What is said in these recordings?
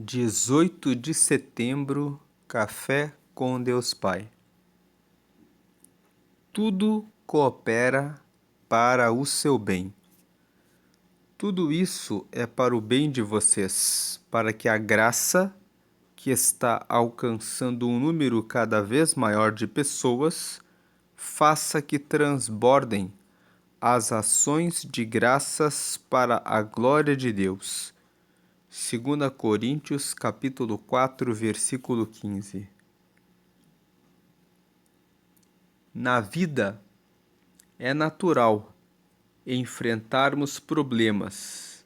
18 de setembro, Café com Deus Pai. Tudo coopera para o seu bem. Tudo isso é para o bem de vocês, para que a graça, que está alcançando um número cada vez maior de pessoas, faça que transbordem as ações de graças para a glória de Deus. 2 Coríntios, capítulo 4, versículo 15. Na vida, é natural enfrentarmos problemas.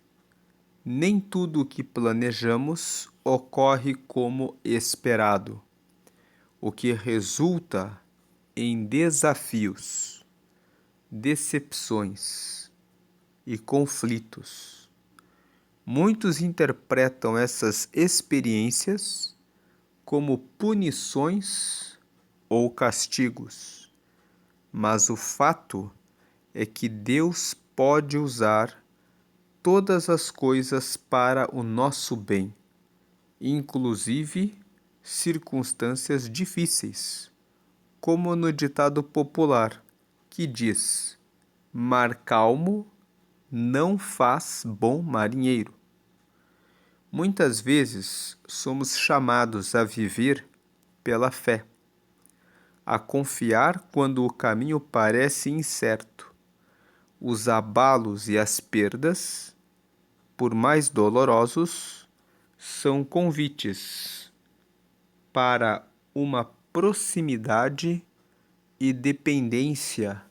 Nem tudo o que planejamos ocorre como esperado, o que resulta em desafios, decepções e conflitos. Muitos interpretam essas experiências como punições ou castigos, mas o fato é que Deus pode usar todas as coisas para o nosso bem, inclusive circunstâncias difíceis, como no ditado popular, que diz: mar calmo não faz bom marinheiro. Muitas vezes somos chamados a viver pela fé, a confiar quando o caminho parece incerto. Os abalos e as perdas, por mais dolorosos, são convites para uma proximidade e dependência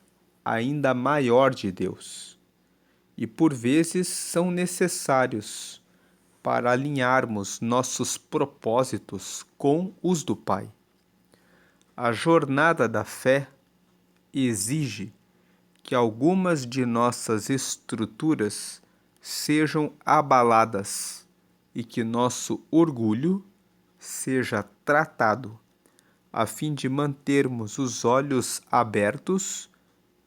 ainda maior de Deus, e por vezes são necessários para alinharmos nossos propósitos com os do Pai. A jornada da fé exige que algumas de nossas estruturas sejam abaladas e que nosso orgulho seja tratado, a fim de mantermos os olhos abertos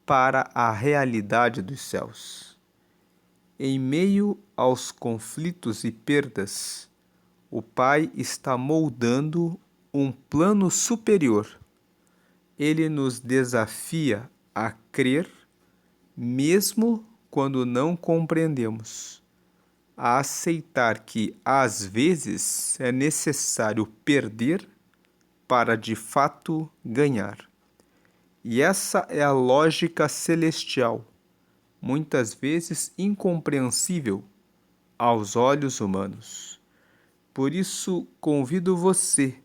para a realidade dos céus. Em meio aos conflitos e perdas, o Pai está moldando um plano superior. Ele nos desafia a crer, mesmo quando não compreendemos, a aceitar que, às vezes, é necessário perder para de fato ganhar. E essa é a lógica celestial, muitas vezes incompreensível aos olhos humanos. Por isso, convido você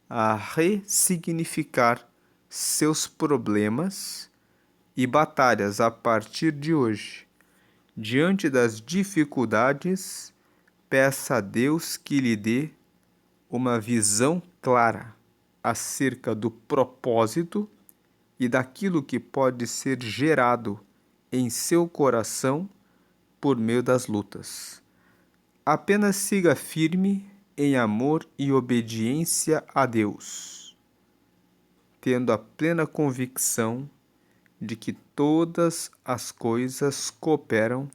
a ressignificar seus problemas e batalhas a partir de hoje. Diante das dificuldades, peça a Deus que lhe dê uma visão clara acerca do propósito e daquilo que pode ser gerado em seu coração por meio das lutas. Apenas siga firme em amor e obediência a Deus, tendo a plena convicção de que todas as coisas cooperam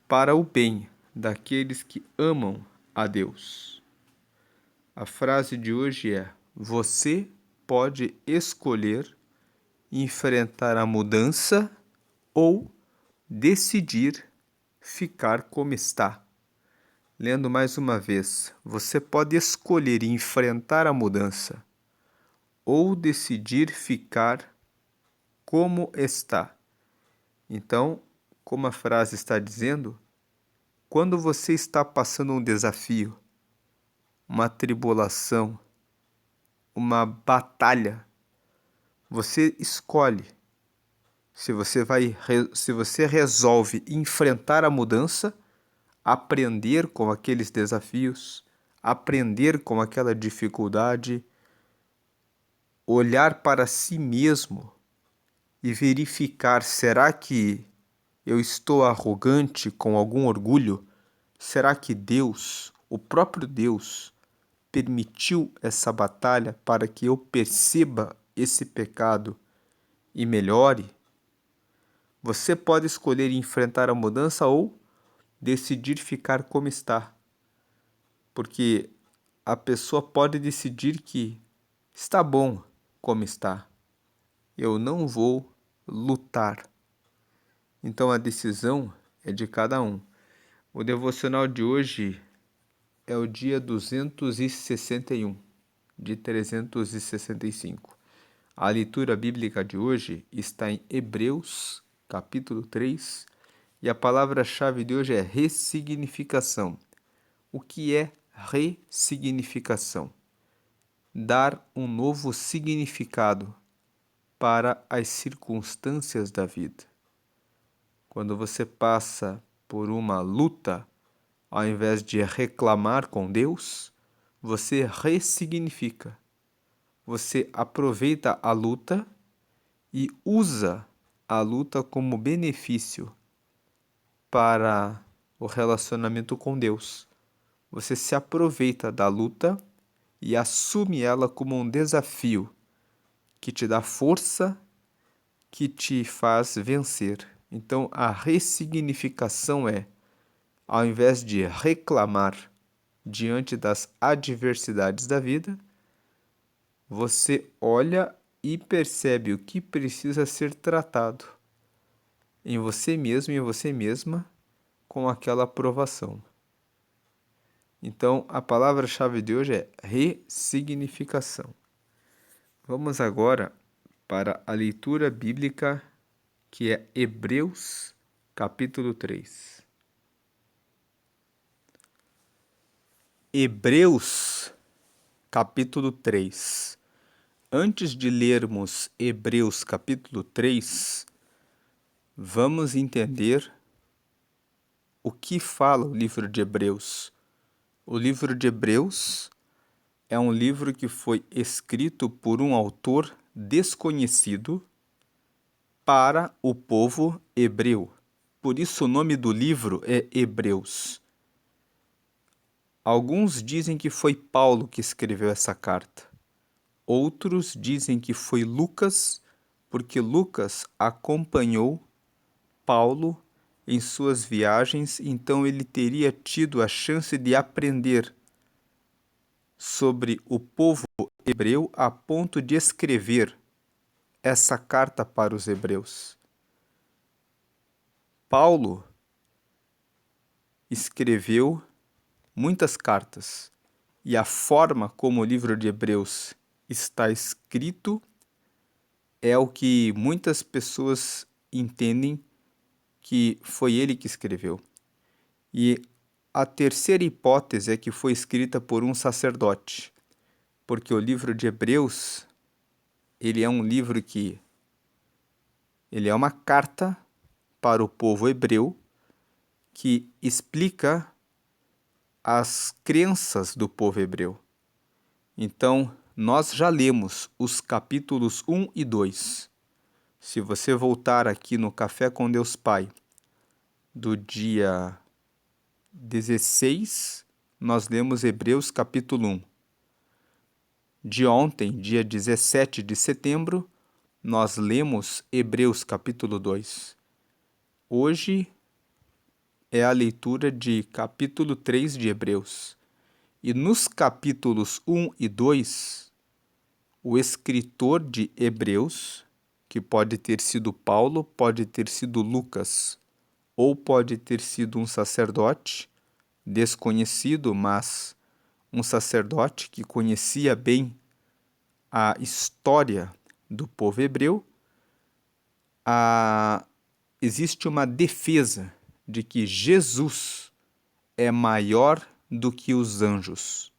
para o bem daqueles que amam a Deus. A frase de hoje é: você pode escolher enfrentar a mudança ou decidir ficar como está. Lendo mais uma vez, você pode escolher enfrentar a mudança ou decidir ficar como está. Então, como a frase está dizendo, quando você está passando um desafio, uma tribulação, uma batalha, você escolhe se você resolve enfrentar a mudança, aprender com aqueles desafios, aprender com aquela dificuldade, olhar para si mesmo e verificar: será que eu estou arrogante com algum orgulho? Será que Deus, o próprio Deus, permitiu essa batalha para que eu perceba esse pecado e melhore? Você pode escolher enfrentar a mudança ou decidir ficar como está. porque a pessoa pode decidir que está bom como está, eu não vou lutar. Então a decisão é de cada um. O devocional de hoje é o dia 261 de 365. A leitura bíblica de hoje está em Hebreus, capítulo 3, e a palavra-chave de hoje é ressignificação. O que é ressignificação? Dar um novo significado para as circunstâncias da vida. Quando você passa por uma luta, ao invés de reclamar com Deus, você ressignifica. Você aproveita a luta e usa a luta como benefício para o relacionamento com Deus. Você se aproveita da luta e assume ela como um desafio que te dá força, que te faz vencer. Então, a ressignificação é, ao invés de reclamar diante das adversidades da vida, você olha e percebe o que precisa ser tratado em você mesmo e em você mesma com aquela aprovação. Então, a palavra-chave de hoje é ressignificação. Vamos agora para a leitura bíblica, que é Hebreus, capítulo 3. Hebreus, capítulo 3. Antes de lermos Hebreus, capítulo 3, vamos entender o que fala o livro de Hebreus. O livro de Hebreus é um livro que foi escrito por um autor desconhecido para o povo hebreu. Por isso o nome do livro é Hebreus. Alguns dizem que foi Paulo que escreveu essa carta. Outros dizem que foi Lucas, porque Lucas acompanhou Paulo em suas viagens, então ele teria tido a chance de aprender sobre o povo hebreu a ponto de escrever essa carta para os hebreus. Paulo escreveu muitas cartas e a forma como o livro de Hebreus está escrito é o que muitas pessoas entendem que foi ele que escreveu. E a terceira hipótese é que foi escrita por um sacerdote, porque o livro de Hebreus, ele é um livro que ele é uma carta para o povo hebreu que explica as crenças do povo hebreu. Então, nós já lemos os capítulos 1 e 2. Se você voltar aqui no Café com Deus Pai, do dia 16, nós lemos Hebreus capítulo 1. De ontem, dia 17 de setembro, nós lemos Hebreus capítulo 2. Hoje é a leitura de capítulo 3 de Hebreus. E nos capítulos 1 e 2, o escritor de Hebreus, que pode ter sido Paulo, pode ter sido Lucas, ou pode ter sido um sacerdote desconhecido, mas um sacerdote que conhecia bem a história do povo hebreu, existe uma defesa de que Jesus é maior do que os anjos.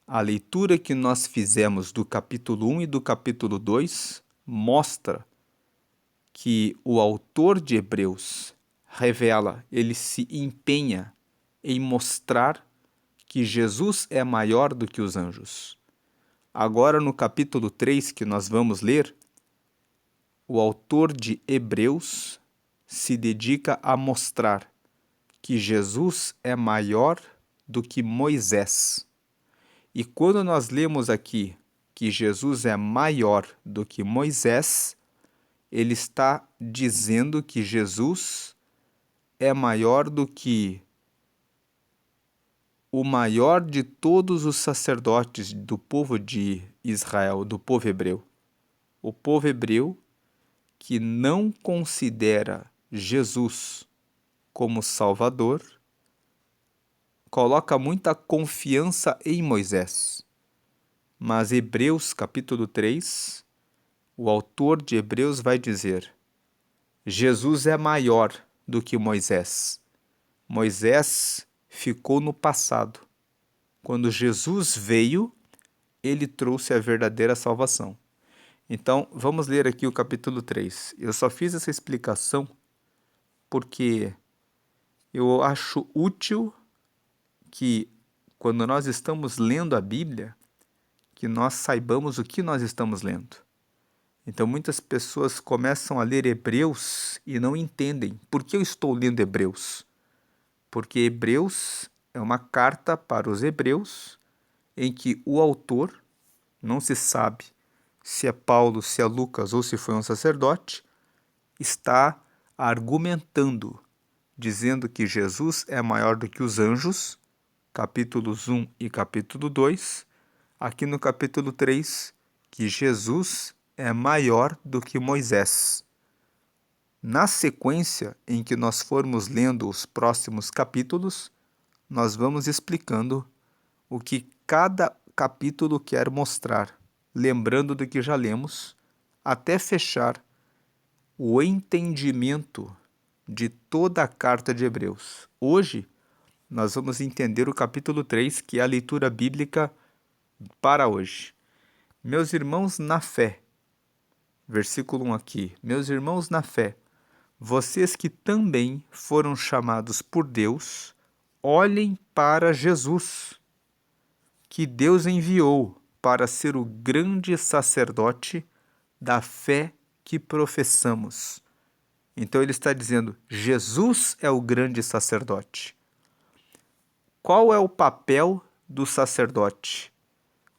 A leitura que nós fizemos do capítulo 1 e do capítulo 2 mostra que o autor de Hebreus revela, ele se empenha em mostrar que Jesus é maior do que os anjos. Agora, no capítulo 3 que nós vamos ler, o autor de Hebreus se dedica a mostrar que Jesus é maior do que Moisés. E quando nós lemos aqui que Jesus é maior do que Moisés, ele está dizendo que Jesus é maior do que o maior de todos os sacerdotes do povo de Israel, do povo hebreu. O povo hebreu que não considera Jesus como Salvador, coloca muita confiança em Moisés. Mas Hebreus capítulo 3, o autor de Hebreus vai dizer: Jesus é maior do que Moisés. Moisés ficou no passado. Quando Jesus veio, ele trouxe a verdadeira salvação. Então, vamos ler aqui o capítulo 3. Eu só fiz essa explicação porque eu acho útil que, quando nós estamos lendo a Bíblia, que nós saibamos o que nós estamos lendo. Então, muitas pessoas começam a ler Hebreus e não entendem por que eu estou lendo Hebreus. Porque Hebreus é uma carta para os hebreus em que o autor, não se sabe se é Paulo, se é Lucas ou se foi um sacerdote, está argumentando, dizendo que Jesus é maior do que os anjos, capítulos 1 e capítulo 2, aqui no capítulo 3, que Jesus é maior do que Moisés. Na sequência em que nós formos lendo os próximos capítulos, nós vamos explicando o que cada capítulo quer mostrar, lembrando do que já lemos, até fechar o entendimento de toda a carta de Hebreus. Hoje, nós vamos entender o capítulo 3, que é a leitura bíblica para hoje. Meus irmãos na fé, versículo 1 aqui. Meus irmãos na fé, vocês que também foram chamados por Deus, olhem para Jesus, que Deus enviou para ser o grande sacerdote da fé que professamos. Então ele está dizendo, Jesus é o grande sacerdote. Qual é o papel do sacerdote?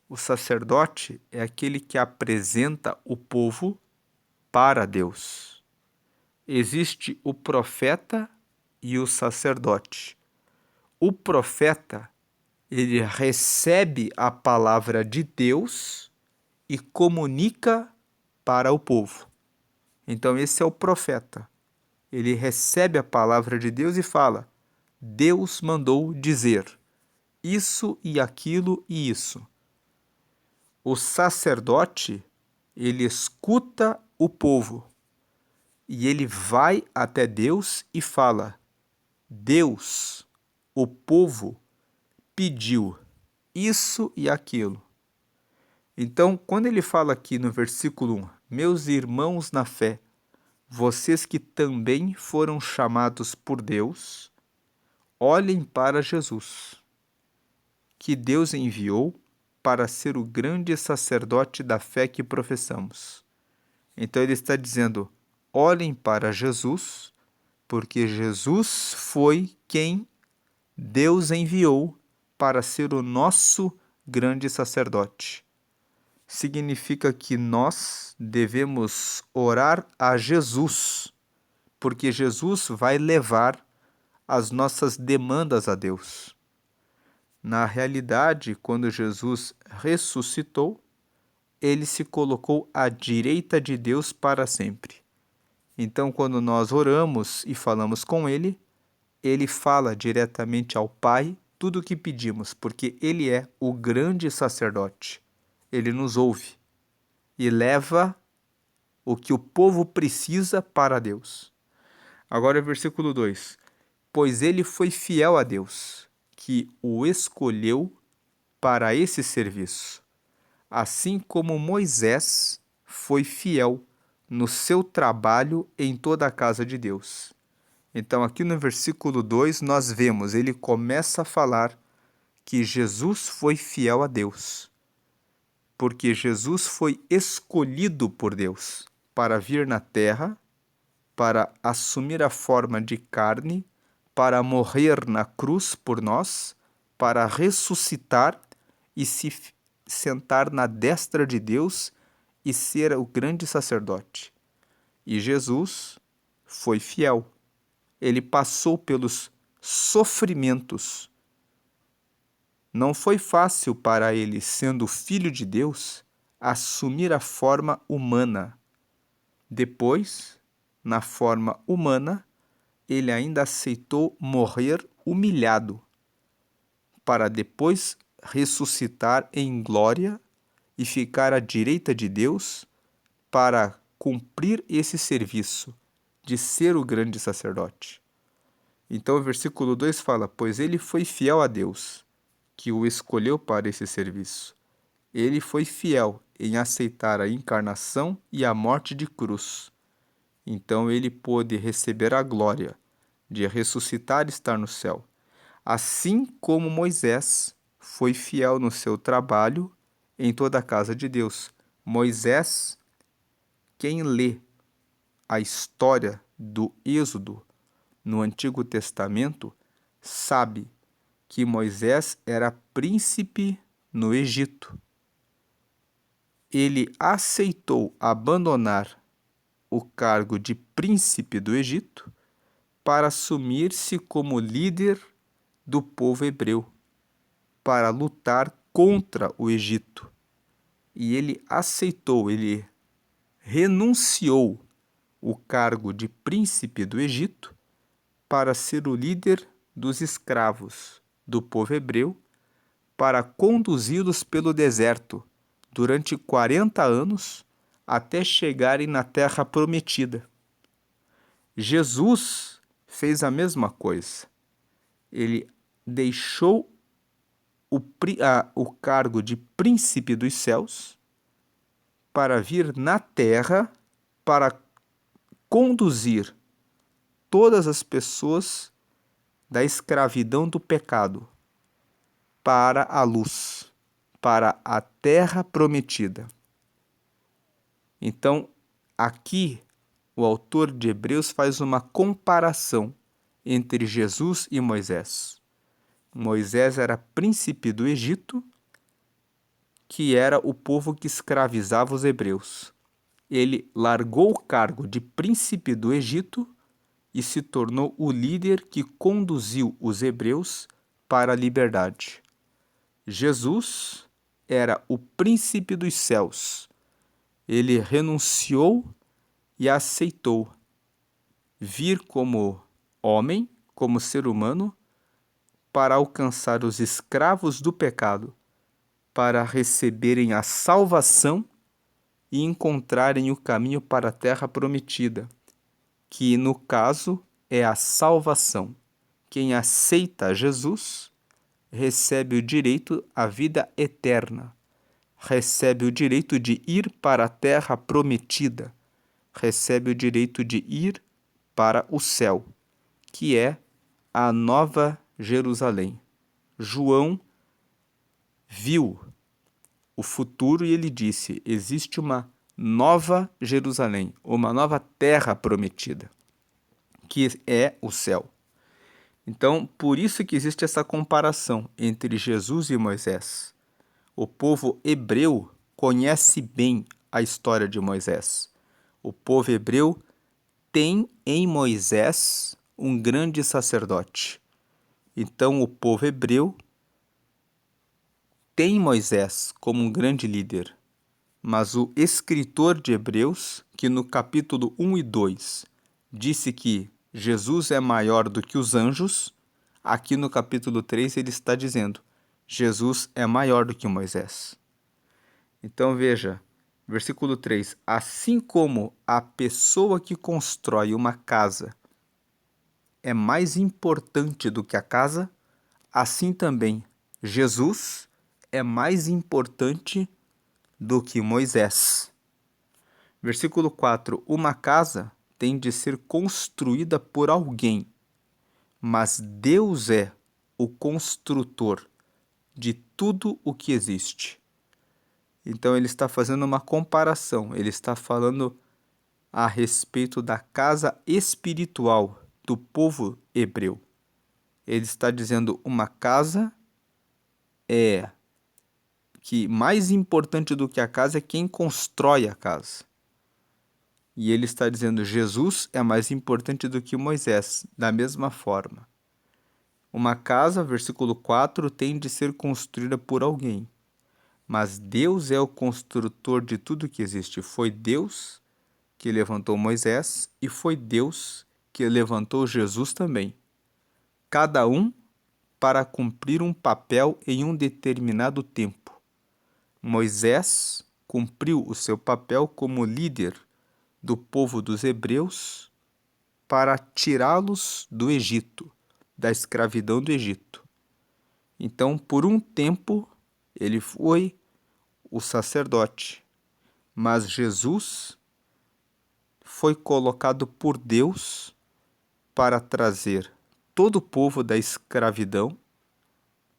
O sacerdote é aquele que apresenta o povo para Deus. Existe o profeta e o sacerdote. O profeta, ele recebe a palavra de Deus e comunica para o povo. Então esse é o profeta. Ele recebe a palavra de Deus e fala: Deus mandou dizer isso e aquilo e isso. O sacerdote, ele escuta o povo e ele vai até Deus e fala: Deus, o povo pediu isso e aquilo. Então, quando ele fala aqui no versículo 1, meus irmãos na fé, vocês que também foram chamados por Deus, olhem para Jesus, que Deus enviou para ser o grande sacerdote da fé que professamos. Então ele está dizendo, olhem para Jesus, porque Jesus foi quem Deus enviou para ser o nosso grande sacerdote. Significa que nós devemos orar a Jesus, porque Jesus vai levar as nossas demandas a Deus. Na realidade, quando Jesus ressuscitou, ele se colocou à direita de Deus para sempre. Então, quando nós oramos e falamos com ele, ele fala diretamente ao Pai tudo o que pedimos, porque ele é o grande sacerdote. Ele nos ouve e leva o que o povo precisa para Deus. Agora, versículo 2. Pois ele foi fiel a Deus, que o escolheu para esse serviço, assim como Moisés foi fiel no seu trabalho em toda a casa de Deus. Então, aqui no versículo 2, nós vemos, ele começa a falar que Jesus foi fiel a Deus, porque Jesus foi escolhido por Deus para vir na terra, para assumir a forma de carne, para morrer na cruz por nós, para ressuscitar e se sentar na destra de Deus e ser o grande sacerdote. E Jesus foi fiel. Ele passou pelos sofrimentos Não foi fácil para ele, sendo filho de Deus, assumir a forma humana. Depois, na forma humana, ele ainda aceitou morrer humilhado, para depois ressuscitar em glória e ficar à direita de Deus para cumprir esse serviço de ser o grande sacerdote. Então o versículo 2 fala: pois ele foi fiel a Deus, que o escolheu para esse serviço. Ele foi fiel em aceitar a encarnação e a morte de cruz. Então ele pôde receber a glória de ressuscitar e estar no céu. Assim como Moisés foi fiel no seu trabalho em toda a casa de Deus. Moisés, quem lê a história do Êxodo no Antigo Testamento, sabe que Moisés era príncipe no Egito. Ele aceitou abandonar o cargo de príncipe do Egito para assumir-se como líder do povo hebreu, para lutar contra o Egito. E ele aceitou, ele renunciou o cargo de príncipe do Egito para ser o líder dos escravos do povo hebreu, para conduzi-los pelo deserto durante 40 anos até chegarem na terra prometida. Jesus fez a mesma coisa. Ele deixou o cargo de príncipe dos céus para vir na terra para conduzir todas as pessoas da escravidão do pecado para a luz, para a terra prometida. Então, aqui o autor de Hebreus faz uma comparação entre Jesus e Moisés. Moisés era príncipe do Egito, que era o povo que escravizava os hebreus. Ele largou o cargo de príncipe do Egito e se tornou o líder que conduziu os hebreus para a liberdade. Jesus era o príncipe dos céus. Ele renunciou e aceitou vir como homem, como ser humano, para alcançar os escravos do pecado, para receberem a salvação e encontrarem o caminho para a terra prometida, que no caso é a salvação. Quem aceita Jesus recebe o direito à vida eterna, recebe o direito de ir para a terra prometida, recebe o direito de ir para o céu, que é a Nova Jerusalém. João viu o futuro e ele disse: existe uma nova Jerusalém, uma nova terra prometida, que é o céu. Então, por isso que existe essa comparação entre Jesus e Moisés. O povo hebreu conhece bem a história de Moisés. O povo hebreu tem em Moisés um grande sacerdote. Então, o povo hebreu tem Moisés como um grande líder, mas o escritor de Hebreus, que no capítulo 1 e 2 disse que Jesus é maior do que os anjos, aqui no capítulo 3 ele está dizendo: Jesus é maior do que Moisés. Então veja, versículo 3: assim como a pessoa que constrói uma casa é mais importante do que a casa, assim também Jesus é mais importante do que Moisés. Versículo 4: uma casa tem de ser construída por alguém, mas Deus é o construtor de tudo o que existe. Então ele está fazendo uma comparação, ele está falando a respeito da casa espiritual do povo hebreu. Ele está dizendo uma casa é que mais importante do que a casa é quem constrói a casa. E ele está dizendo Jesus é mais importante do que Moisés, da mesma forma. Uma casa, versículo 4, tem de ser construída por alguém. Mas Deus é o construtor de tudo que existe. Foi Deus que levantou Moisés e foi Deus que levantou Jesus também. Cada um para cumprir um papel em um determinado tempo. Moisés cumpriu o seu papel como líder do povo dos hebreus para tirá-los do Egito, da escravidão do Egito. Então, por um tempo, ele foi o sacerdote, mas Jesus foi colocado por Deus para trazer todo o povo da escravidão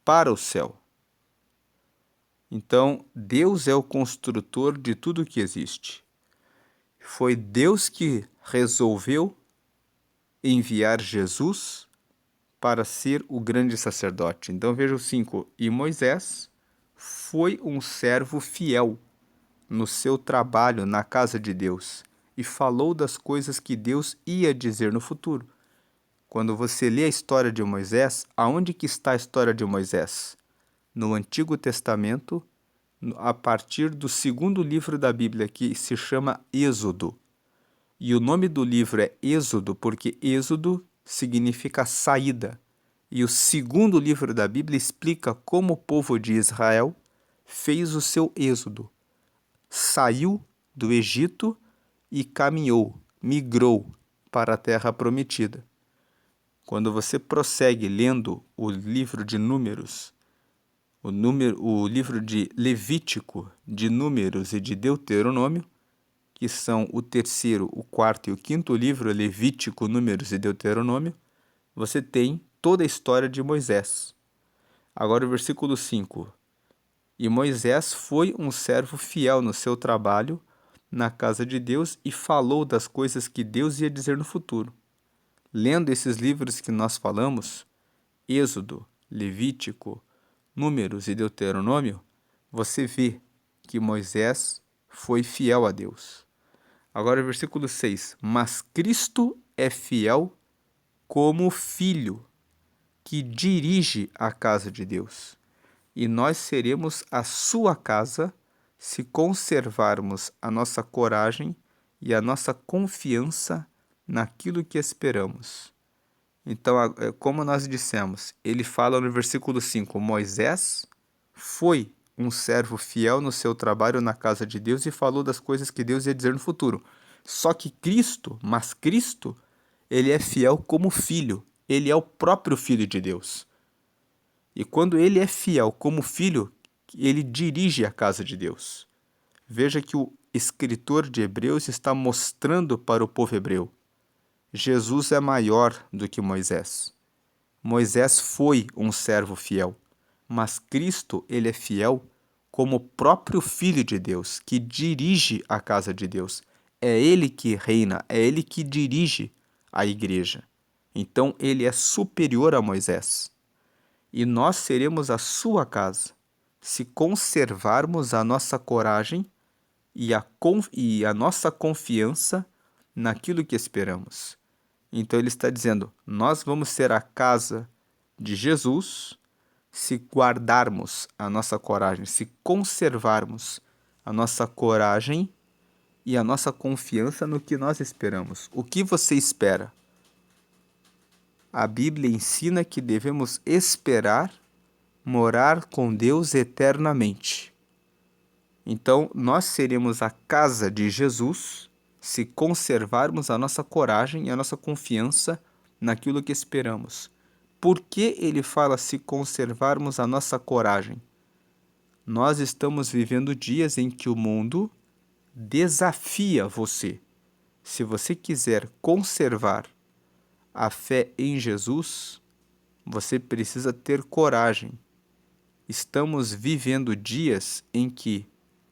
para o céu. Então, Deus é o construtor de tudo que existe. Foi Deus que resolveu enviar Jesus para ser o grande sacerdote. Então, veja o 5. E Moisés foi um servo fiel no seu trabalho na casa de Deus e falou das coisas que Deus ia dizer no futuro. Quando você lê a história de Moisés, aonde que está a história de Moisés? No Antigo Testamento, a partir do segundo livro da Bíblia, que se chama Êxodo. E o nome do livro é Êxodo porque Êxodo significa saída. E o segundo livro da Bíblia explica como o povo de Israel fez o seu êxodo. Saiu do Egito e caminhou, migrou para a terra prometida. Quando você prossegue lendo o livro de Números, o livro de Levítico, de Números e de Deuteronômio, que são o terceiro, o quarto e o quinto livro, Levítico, Números e Deuteronômio, você tem toda a história de Moisés. Agora o versículo 5. E Moisés foi um servo fiel no seu trabalho na casa de Deus e falou das coisas que Deus ia dizer no futuro. Lendo esses livros que nós falamos, Êxodo, Levítico, Números e Deuteronômio, você vê que Moisés foi fiel a Deus. Agora o versículo 6. Mas Cristo é fiel como filho que dirige a casa de Deus. E nós seremos a sua casa se conservarmos a nossa coragem e a nossa confiança naquilo que esperamos. Então, como nós dissemos, ele fala no versículo 5, Moisés foi um servo fiel no seu trabalho na casa de Deus e falou das coisas que Deus ia dizer no futuro. Só que Cristo, ele é fiel como filho. Ele é o próprio Filho de Deus. E quando ele é fiel como filho, ele dirige a casa de Deus. Veja que o escritor de Hebreus está mostrando para o povo hebreu. Jesus é maior do que Moisés. Moisés foi um servo fiel, mas Cristo, ele é fiel como o próprio Filho de Deus, que dirige a casa de Deus. É ele que reina, é ele que dirige a igreja. Então, ele é superior a Moisés. E nós seremos a sua casa, se conservarmos a nossa coragem e a nossa confiança naquilo que esperamos. Então ele está dizendo, nós vamos ser a casa de Jesus se guardarmos a nossa coragem, se conservarmos a nossa coragem e a nossa confiança no que nós esperamos. O que você espera? A Bíblia ensina que devemos esperar morar com Deus eternamente. Então, nós seremos a casa de Jesus se conservarmos a nossa coragem e a nossa confiança naquilo que esperamos. Por que ele fala se conservarmos a nossa coragem? Nós estamos vivendo dias em que o mundo desafia você. Se você quiser conservar a fé em Jesus, você precisa ter coragem. Estamos vivendo dias em que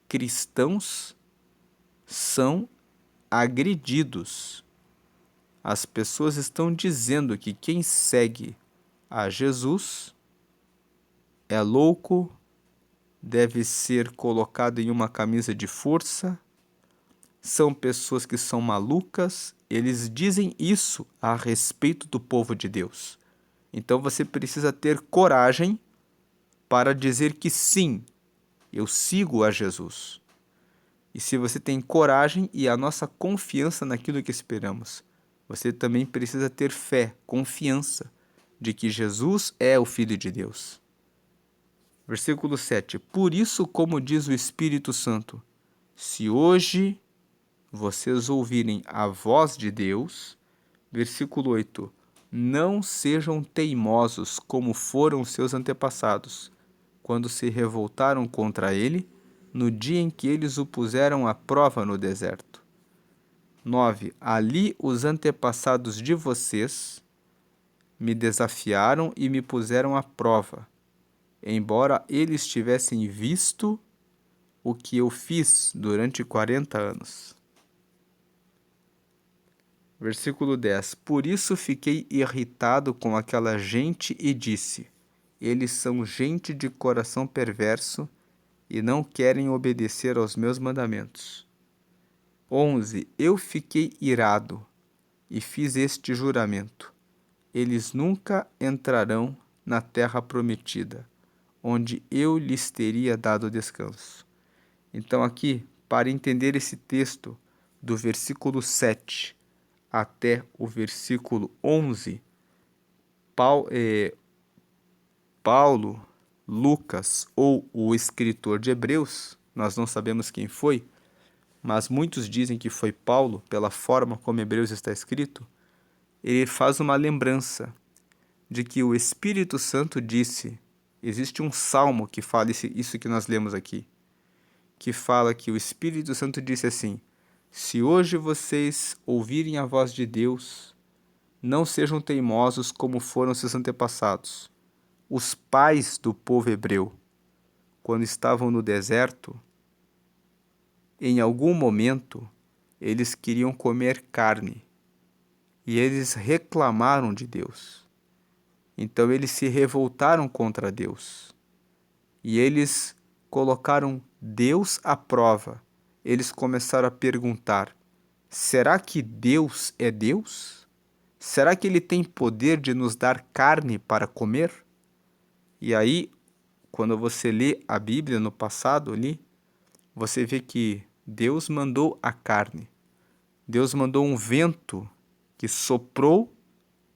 cristãos são agredidos. As pessoas estão dizendo que quem segue a Jesus é louco, deve ser colocado em uma camisa de força, são pessoas que são malucas. Eles dizem isso a respeito do povo de Deus. Então você precisa ter coragem para dizer que sim, eu sigo a Jesus. E se você tem coragem e a nossa confiança naquilo que esperamos, você também precisa ter fé, confiança de que Jesus é o Filho de Deus. Versículo 7. Por isso, como diz o Espírito Santo, se hoje vocês ouvirem a voz de Deus, versículo 8, não sejam teimosos como foram seus antepassados, quando se revoltaram contra ele, no dia em que eles o puseram à prova no deserto. 9. Ali os antepassados de vocês me desafiaram e me puseram à prova, embora eles tivessem visto o que eu fiz durante 40 anos. Versículo 10. Por isso fiquei irritado com aquela gente e disse: eles são gente de coração perverso e não querem obedecer aos meus mandamentos. 11. Eu fiquei irado e fiz este juramento: eles nunca entrarão na terra prometida, onde eu lhes teria dado descanso. Então aqui, para entender esse texto, do versículo 7 até o versículo 11, Paulo, Lucas ou o escritor de Hebreus, nós não sabemos quem foi, mas muitos dizem que foi Paulo, pela forma como Hebreus está escrito, ele faz uma lembrança de que o Espírito Santo disse, existe um salmo que fala isso que nós lemos aqui, que fala que o Espírito Santo disse assim: se hoje vocês ouvirem a voz de Deus, não sejam teimosos como foram seus antepassados. Os pais do povo hebreu, quando estavam no deserto, em algum momento, eles queriam comer carne e eles reclamaram de Deus. Então eles se revoltaram contra Deus e eles colocaram Deus à prova. Eles começaram a perguntar: será que Deus é Deus? Será que Ele tem poder de nos dar carne para comer? E aí, quando você lê a Bíblia no passado ali, você vê que Deus mandou a carne. Deus mandou um vento que soprou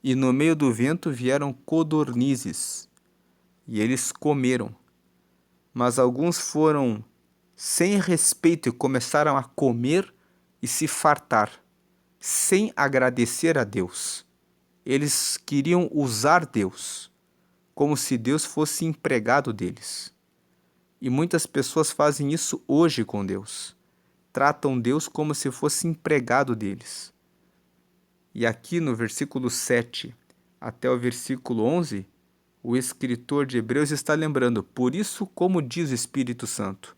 e no meio do vento vieram codornizes e eles comeram. Mas alguns foram sem respeito e começaram a comer e se fartar, sem agradecer a Deus. Eles queriam usar Deus, como se Deus fosse empregado deles. E muitas pessoas fazem isso hoje com Deus. Tratam Deus como se fosse empregado deles. E aqui no versículo 7 até o versículo 11, o escritor de Hebreus está lembrando: por isso, como diz o Espírito Santo.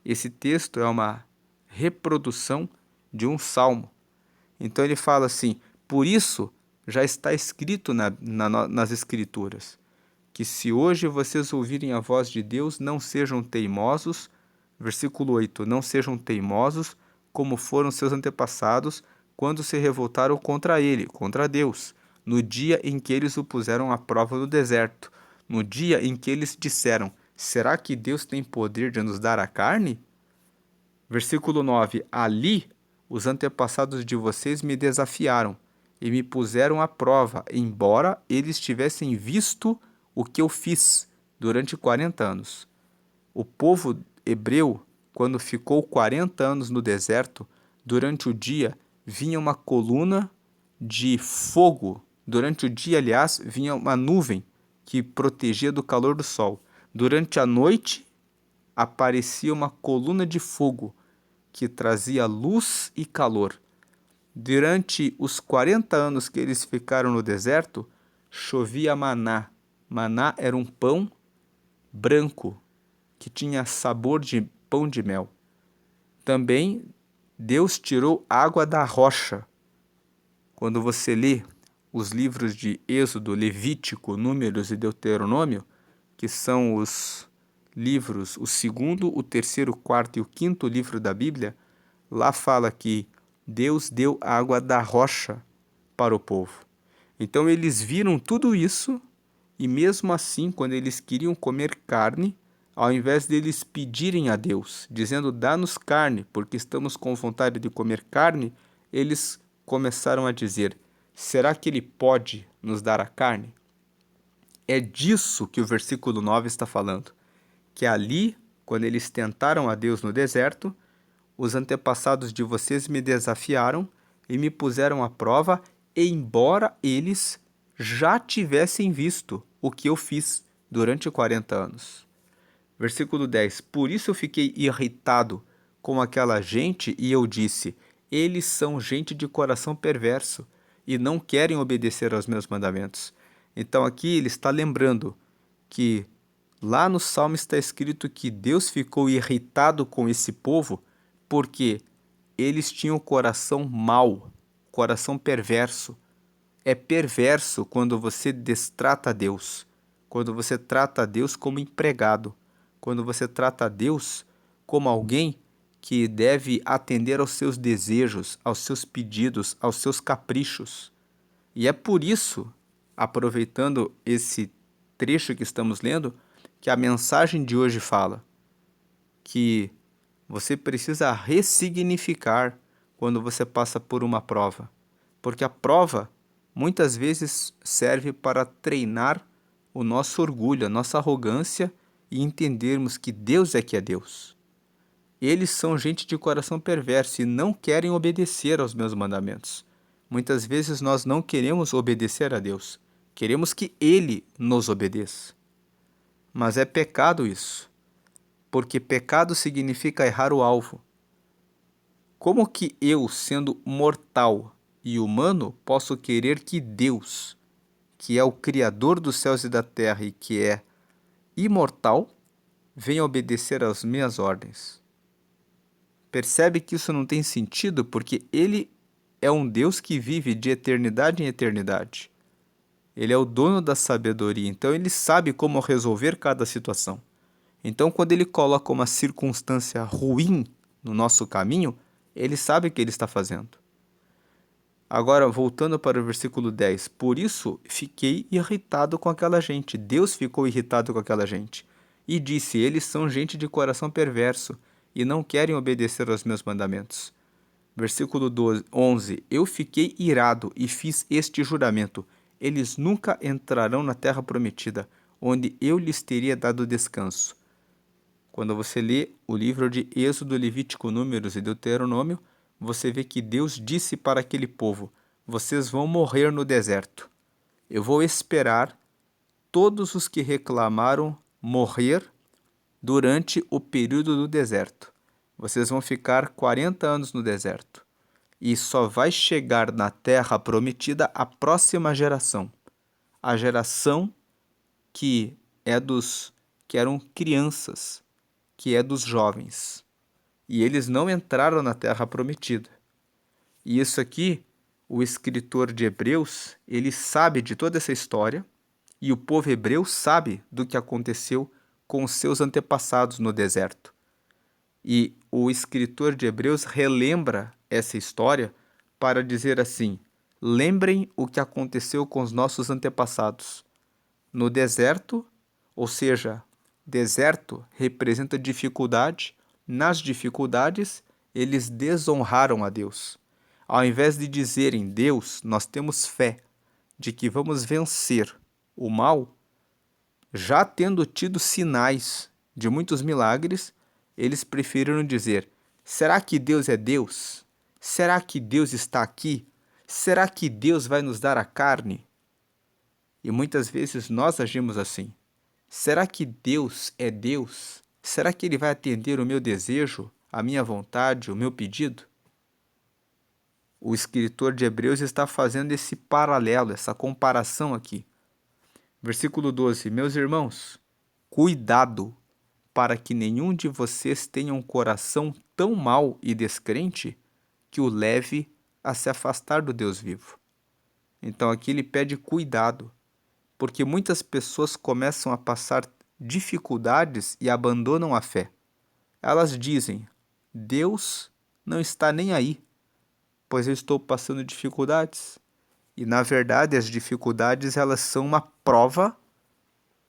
Esse texto é uma reprodução de um salmo. Então ele fala assim: por isso já está escrito nas Escrituras, que se hoje vocês ouvirem a voz de Deus, não sejam teimosos. Versículo 8: não sejam teimosos, como foram seus antepassados, quando se revoltaram contra ele, contra Deus, no dia em que eles o puseram à prova no deserto, no dia em que eles disseram: será que Deus tem poder de nos dar a carne? Versículo 9: ali os antepassados de vocês me desafiaram e me puseram à prova, embora eles tivessem visto o que eu fiz durante 40 anos. O povo hebreu, quando ficou 40 anos no deserto, durante o dia vinha uma coluna de fogo. Durante o dia, aliás, vinha uma nuvem que protegia do calor do sol. Durante a noite, aparecia uma coluna de fogo que trazia luz e calor. Durante os 40 anos que eles ficaram no deserto, chovia maná. Maná era um pão branco que tinha sabor de pão de mel. Também Deus tirou água da rocha. Quando você lê os livros de Êxodo, Levítico, Números e Deuteronômio, que são os livros, o segundo, o terceiro, o quarto e o quinto livro da Bíblia, lá fala que Deus deu água da rocha para o povo. Então eles viram tudo isso E mesmo assim, quando eles queriam comer carne, ao invés deles pedirem a Deus, dizendo, dá-nos carne, porque estamos com vontade de comer carne, eles começaram a dizer, será que ele pode nos dar a carne? É disso que o versículo 9 está falando, que ali, quando eles tentaram a Deus no deserto, os antepassados de vocês me desafiaram e me puseram à prova, embora eles já tivessem visto o que eu fiz durante 40 anos. Versículo 10. Por isso eu fiquei irritado com aquela gente e eu disse, eles são gente de coração perverso e não querem obedecer aos meus mandamentos. Então aqui ele está lembrando que lá no Salmo está escrito que Deus ficou irritado com esse povo porque eles tinham coração mau, coração perverso. É perverso quando você destrata Deus, quando você trata Deus como empregado, quando você trata Deus como alguém que deve atender aos seus desejos, aos seus pedidos, aos seus caprichos. E é por isso, aproveitando esse trecho que estamos lendo, que a mensagem de hoje fala que você precisa ressignificar quando você passa por uma prova, porque a prova muitas vezes serve para treinar o nosso orgulho, a nossa arrogância e entendermos que Deus é que é Deus. Eles são gente de coração perverso e não querem obedecer aos meus mandamentos. Muitas vezes nós não queremos obedecer a Deus, queremos que Ele nos obedeça. Mas é pecado isso, porque pecado significa errar o alvo. Como que eu, sendo mortal e humano, posso querer que Deus, que é o Criador dos céus e da terra e que é imortal, venha obedecer às minhas ordens? Percebe que isso não tem sentido porque Ele é um Deus que vive de eternidade em eternidade. Ele é o dono da sabedoria, então Ele sabe como resolver cada situação. Então, quando Ele coloca uma circunstância ruim no nosso caminho, Ele sabe o que Ele está fazendo. Agora, voltando para o versículo 10. Por isso, fiquei irritado com aquela gente. Deus ficou irritado com aquela gente. E disse, eles são gente de coração perverso e não querem obedecer aos meus mandamentos. Versículo 11. Eu fiquei irado e fiz este juramento. Eles nunca entrarão na terra prometida, onde eu lhes teria dado descanso. Quando você lê o livro de Êxodo, Levítico, Números e Deuteronômio, você vê que Deus disse para aquele povo, vocês vão morrer no deserto. Eu vou esperar todos os que reclamaram morrer durante o período do deserto. Vocês vão ficar 40 anos no deserto. E só vai chegar na terra prometida a próxima geração. A geração que eram crianças, que é dos jovens. E eles não entraram na terra prometida. E isso aqui, o escritor de Hebreus, ele sabe de toda essa história, e o povo hebreu sabe do que aconteceu com os seus antepassados no deserto. E o escritor de Hebreus relembra essa história para dizer assim, lembrem o que aconteceu com os nossos antepassados. No deserto, ou seja, deserto representa dificuldade, nas dificuldades, eles desonraram a Deus. Ao invés de dizerem, Deus, nós temos fé de que vamos vencer o mal, já tendo tido sinais de muitos milagres, eles preferiram dizer, será que Deus é Deus? Será que Deus está aqui? Será que Deus vai nos dar a carne? E muitas vezes nós agimos assim. Será que Deus é Deus? Será que Ele vai atender o meu desejo, a minha vontade, o meu pedido? O escritor de Hebreus está fazendo esse paralelo, essa comparação aqui. Versículo 12. Meus irmãos, cuidado para que nenhum de vocês tenha um coração tão mau e descrente que o leve a se afastar do Deus vivo. Então aqui ele pede cuidado, porque muitas pessoas começam a passar dificuldades e abandonam a fé. Elas dizem, Deus não está nem aí, pois eu estou passando dificuldades. E na verdade as dificuldades elas são uma prova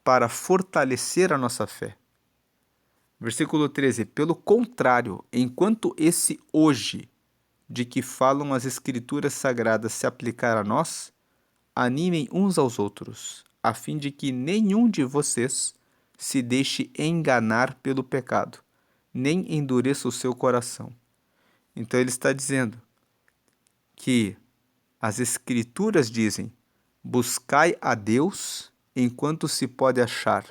para fortalecer a nossa fé. Versículo 13. Pelo contrário, enquanto esse hoje de que falam as Escrituras Sagradas se aplicar a nós, animem uns aos outros, a fim de que nenhum de vocês se deixe enganar pelo pecado, nem endureça o seu coração. Então ele está dizendo que as Escrituras dizem: buscai a Deus enquanto se pode achar,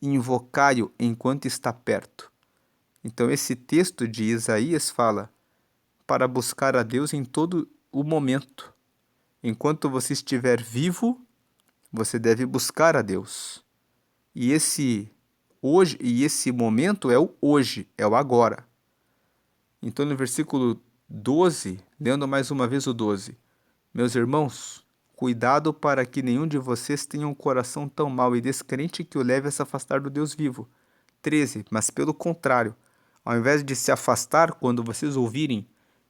invocai-o enquanto está perto. Então esse texto de Isaías fala para buscar a Deus em todo o momento. Enquanto você estiver vivo, você deve buscar a Deus. E esse hoje e esse momento é o hoje, é o agora. Então no versículo 12, lendo mais uma vez o 12. Meus irmãos, cuidado para que nenhum de vocês tenha um coração tão mau e descrente que o leve a se afastar do Deus vivo. 13. Mas pelo contrário, ao invés de se afastar quando vocês ouvirem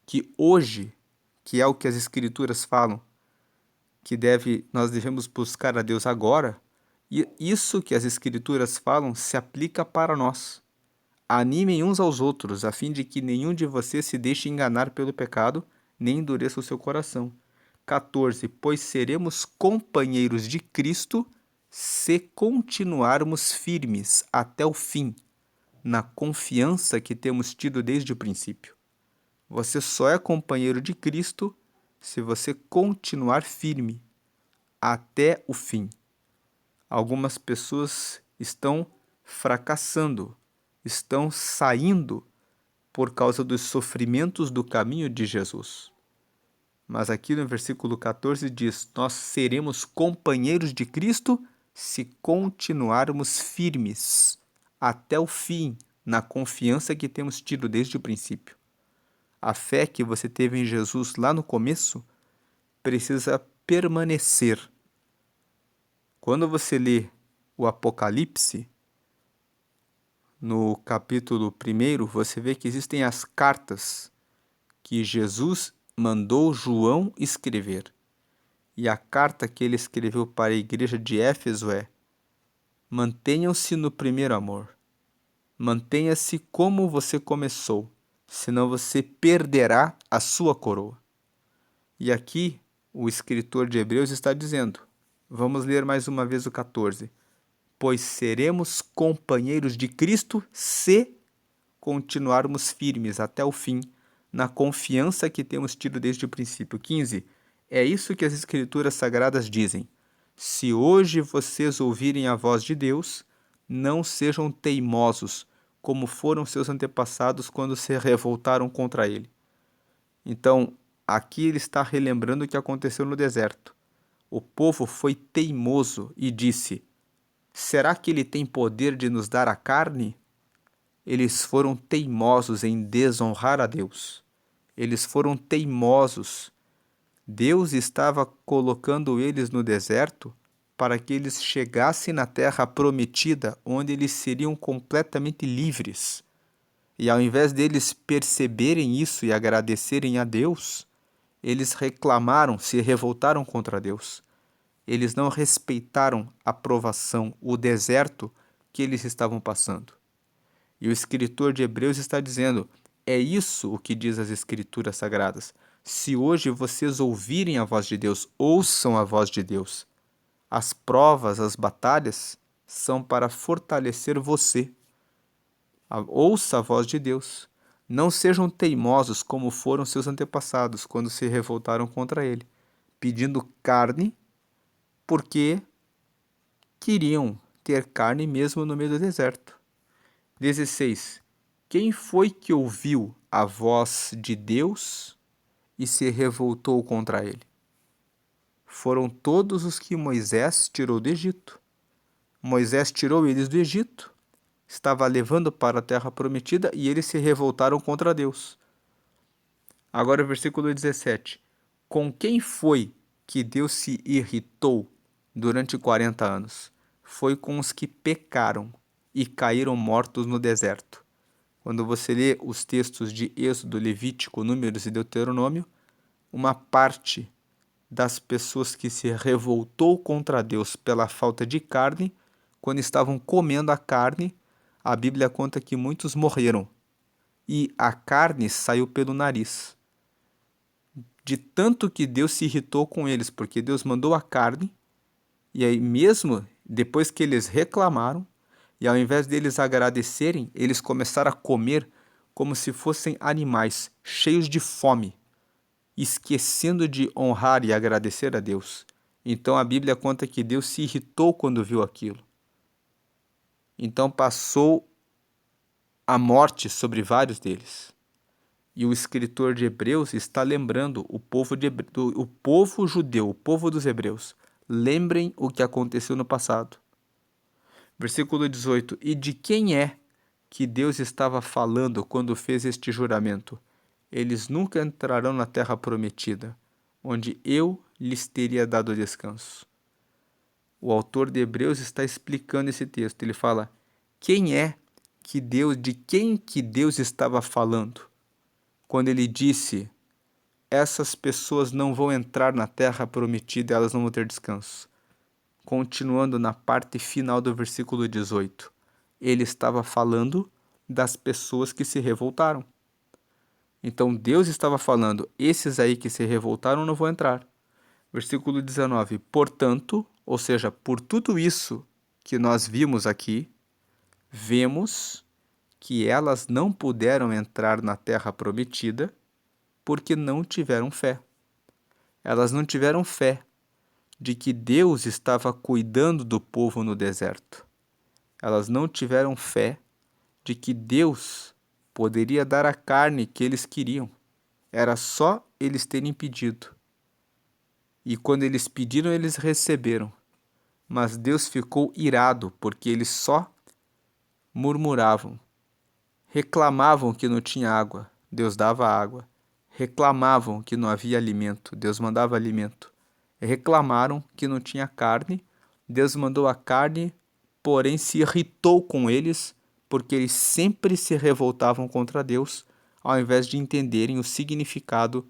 que hoje, que é o que as Escrituras falam, que nós devemos buscar a Deus agora, e isso que as Escrituras falam se aplica para nós. Animem uns aos outros, a fim de que nenhum de vocês se deixe enganar pelo pecado, nem endureça o seu coração. 14. Pois seremos companheiros de Cristo se continuarmos firmes até o fim, na confiança que temos tido desde o princípio. Você só é companheiro de Cristo se você continuar firme até o fim. Algumas pessoas estão fracassando, estão saindo por causa dos sofrimentos do caminho de Jesus. Mas aqui no versículo 14 diz: nós seremos companheiros de Cristo se continuarmos firmes até o fim, na confiança que temos tido desde o princípio. A fé que você teve em Jesus lá no começo precisa permanecer. Quando você lê o Apocalipse, no capítulo 1, você vê que existem as cartas que Jesus mandou João escrever. E a carta que ele escreveu para a igreja de Éfeso é: mantenham-se no primeiro amor. Mantenha-se como você começou, senão você perderá a sua coroa. E aqui o escritor de Hebreus está dizendo, vamos ler mais uma vez o 14. Pois seremos companheiros de Cristo se continuarmos firmes até o fim, na confiança que temos tido desde o princípio. 15. É isso que as Escrituras Sagradas dizem: se hoje vocês ouvirem a voz de Deus, não sejam teimosos, como foram seus antepassados quando se revoltaram contra ele. Então, aqui ele está relembrando o que aconteceu no deserto. O povo foi teimoso e disse: será que ele tem poder de nos dar a carne? Eles foram teimosos em desonrar a Deus. Eles foram teimosos. Deus estava colocando eles no deserto para que eles chegassem na terra prometida, onde eles seriam completamente livres. E ao invés deles perceberem isso e agradecerem a Deus, eles reclamaram, se revoltaram contra Deus. Eles não respeitaram a provação, o deserto que eles estavam passando. E o escritor de Hebreus está dizendo: é isso o que diz as Escrituras Sagradas. Se hoje vocês ouvirem a voz de Deus, ouçam a voz de Deus. As provas, as batalhas, são para fortalecer você. Ouça a voz de Deus. Não sejam teimosos como foram seus antepassados quando se revoltaram contra ele, pedindo carne porque queriam ter carne mesmo no meio do deserto. 16. Quem foi que ouviu a voz de Deus e se revoltou contra ele? Foram todos os que Moisés tirou do Egito. Moisés tirou eles do Egito, estava levando para a terra prometida e eles se revoltaram contra Deus. Agora o versículo 17. Com quem foi que Deus se irritou durante 40 anos? Foi com os que pecaram e caíram mortos no deserto. Quando você lê os textos de Êxodo, Levítico, Números e Deuteronômio, uma parte das pessoas que se revoltou contra Deus pela falta de carne quando estavam comendo a carne, a Bíblia conta que muitos morreram e a carne saiu pelo nariz. De tanto que Deus se irritou com eles, porque Deus mandou a carne, e aí mesmo depois que eles reclamaram, e ao invés deles agradecerem, eles começaram a comer como se fossem animais, cheios de fome, esquecendo de honrar e agradecer a Deus. Então a Bíblia conta que Deus se irritou quando viu aquilo. Então passou a morte sobre vários deles. E o escritor de Hebreus está lembrando o povo judeu, o povo dos hebreus. Lembrem o que aconteceu no passado. Versículo 18. E de quem é que Deus estava falando quando fez este juramento? Eles nunca entrarão na terra prometida, onde eu lhes teria dado descanso. O autor de Hebreus está explicando esse texto. Ele fala: quem é que Deus, de quem que Deus estava falando quando ele disse: essas pessoas não vão entrar na terra prometida, elas não vão ter descanso? Continuando na parte final do versículo 18, ele estava falando das pessoas que se revoltaram. Então Deus estava falando: esses aí que se revoltaram não vão entrar. Versículo 19, portanto, ou seja, por tudo isso que nós vimos aqui, vemos que elas não puderam entrar na terra prometida porque não tiveram fé. Elas não tiveram fé de que Deus estava cuidando do povo no deserto. Elas não tiveram fé de que Deus poderia dar a carne que eles queriam. Era só eles terem pedido. E quando eles pediram, eles receberam. Mas Deus ficou irado porque eles só murmuravam. Reclamavam que não tinha água, Deus dava água. Reclamavam que não havia alimento, Deus mandava alimento. Reclamaram que não tinha carne, Deus mandou a carne, porém se irritou com eles, porque eles sempre se revoltavam contra Deus, ao invés de entenderem o significado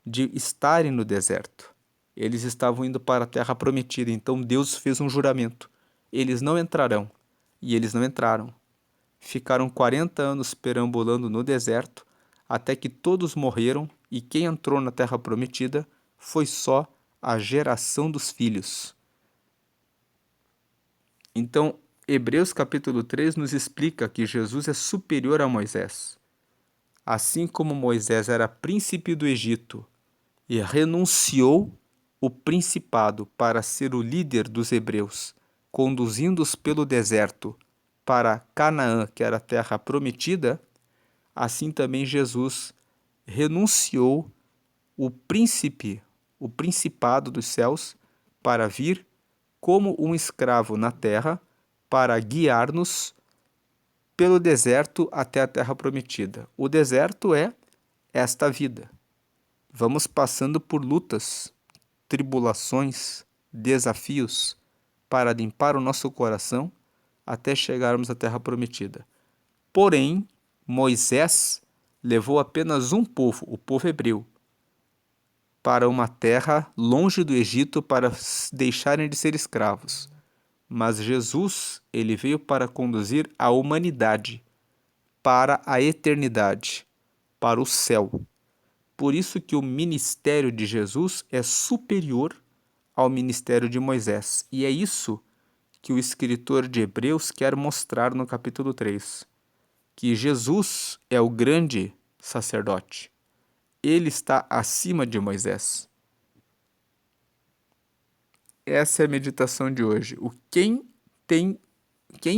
de estarem no deserto. Eles estavam indo para a terra prometida, então Deus fez um juramento. Eles não entrarão, e eles não entraram. Ficaram 40 anos perambulando no deserto, até que todos morreram, e quem entrou na terra prometida foi só a geração dos filhos. Então, Hebreus capítulo 3 nos explica que Jesus é superior a Moisés. Assim como Moisés era príncipe do Egito e renunciou o principado para ser o líder dos hebreus, conduzindo-os pelo deserto para Canaã, que era a terra prometida, assim também Jesus renunciou o principado dos céus, para vir como um escravo na terra, para guiar-nos pelo deserto até a terra prometida. O deserto é esta vida. Vamos passando por lutas, tribulações, desafios, para limpar o nosso coração até chegarmos à terra prometida. Porém, Moisés levou apenas um povo, o povo hebreu, para uma terra longe do Egito para deixarem de ser escravos. Mas Jesus, ele veio para conduzir a humanidade para a eternidade, para o céu. Por isso que o ministério de Jesus é superior ao ministério de Moisés. E é isso que o escritor de Hebreus quer mostrar no capítulo 3. Que Jesus é o grande sacerdote. Ele está acima de Moisés. Essa é a meditação de hoje. Quem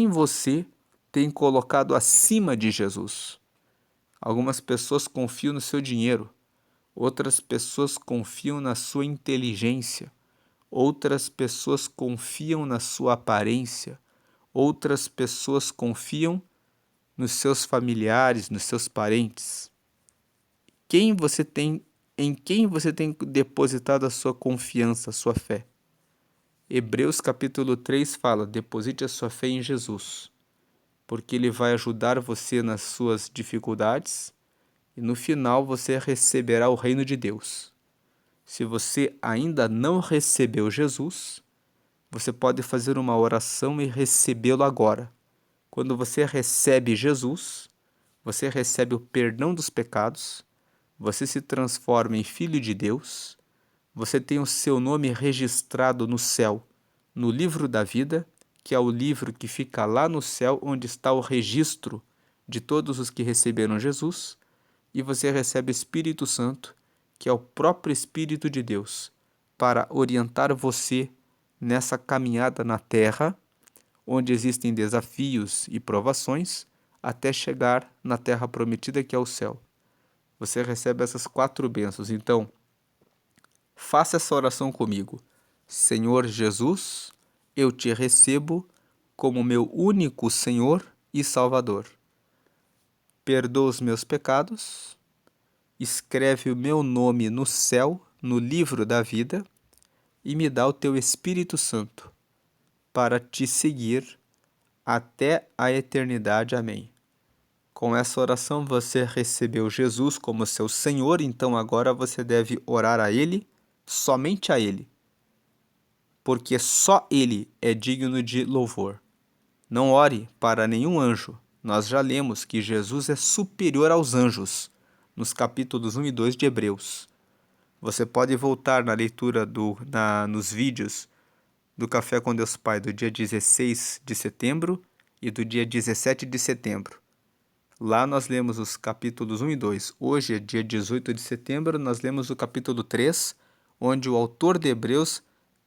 você tem colocado acima de Jesus? Algumas pessoas confiam no seu dinheiro, outras pessoas confiam na sua inteligência, outras pessoas confiam na sua aparência, outras pessoas confiam nos seus familiares, nos seus parentes. Em quem você tem depositado a sua confiança, a sua fé? Hebreus capítulo 3 fala: deposite a sua fé em Jesus, porque ele vai ajudar você nas suas dificuldades e no final você receberá o reino de Deus. Se você ainda não recebeu Jesus, você pode fazer uma oração e recebê-lo agora. Quando você recebe Jesus, você recebe o perdão dos pecados, você se transforma em filho de Deus, você tem o seu nome registrado no céu, no livro da vida, que é o livro que fica lá no céu, onde está o registro de todos os que receberam Jesus, e você recebe o Espírito Santo, que é o próprio Espírito de Deus, para orientar você nessa caminhada na terra, onde existem desafios e provações, até chegar na terra prometida, que é o céu. Você recebe essas 4 bênçãos. Então, faça essa oração comigo. Senhor Jesus, eu te recebo como meu único Senhor e Salvador. Perdoa os meus pecados, escreve o meu nome no céu, no livro da vida, e me dá o teu Espírito Santo para te seguir até a eternidade. Amém. Com essa oração você recebeu Jesus como seu Senhor, então agora você deve orar a Ele, somente a Ele, porque só Ele é digno de louvor. Não ore para nenhum anjo. Nós já lemos que Jesus é superior aos anjos, nos capítulos 1 e 2 de Hebreus. Você pode voltar na leitura nos vídeos do Café com Deus Pai do dia 16 de setembro e do dia 17 de setembro. Lá nós lemos os capítulos 1 e 2. Hoje é dia 18 de setembro, nós lemos o capítulo 3, onde o autor de Hebreus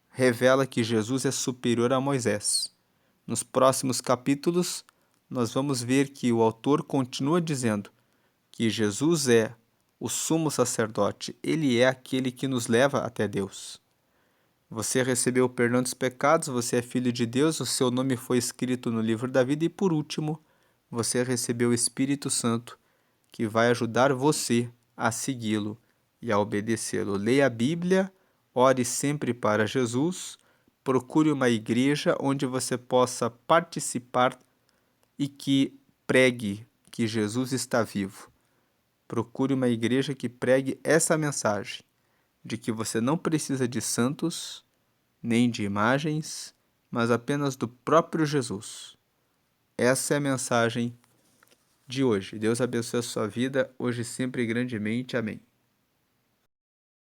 revela que Jesus é superior a Moisés. Nos próximos capítulos, nós vamos ver que o autor continua dizendo que Jesus é o sumo sacerdote, ele é aquele que nos leva até Deus. Você recebeu o perdão dos pecados, você é filho de Deus, o seu nome foi escrito no livro da vida e, por último, você recebeu o Espírito Santo, que vai ajudar você a segui-lo e a obedecê-lo. Leia a Bíblia, ore sempre para Jesus, procure uma igreja onde você possa participar e que pregue que Jesus está vivo. Procure uma igreja que pregue essa mensagem, de que você não precisa de santos, nem de imagens, mas apenas do próprio Jesus. Essa é a mensagem de hoje. Deus abençoe a sua vida, hoje e sempre grandemente. Amém.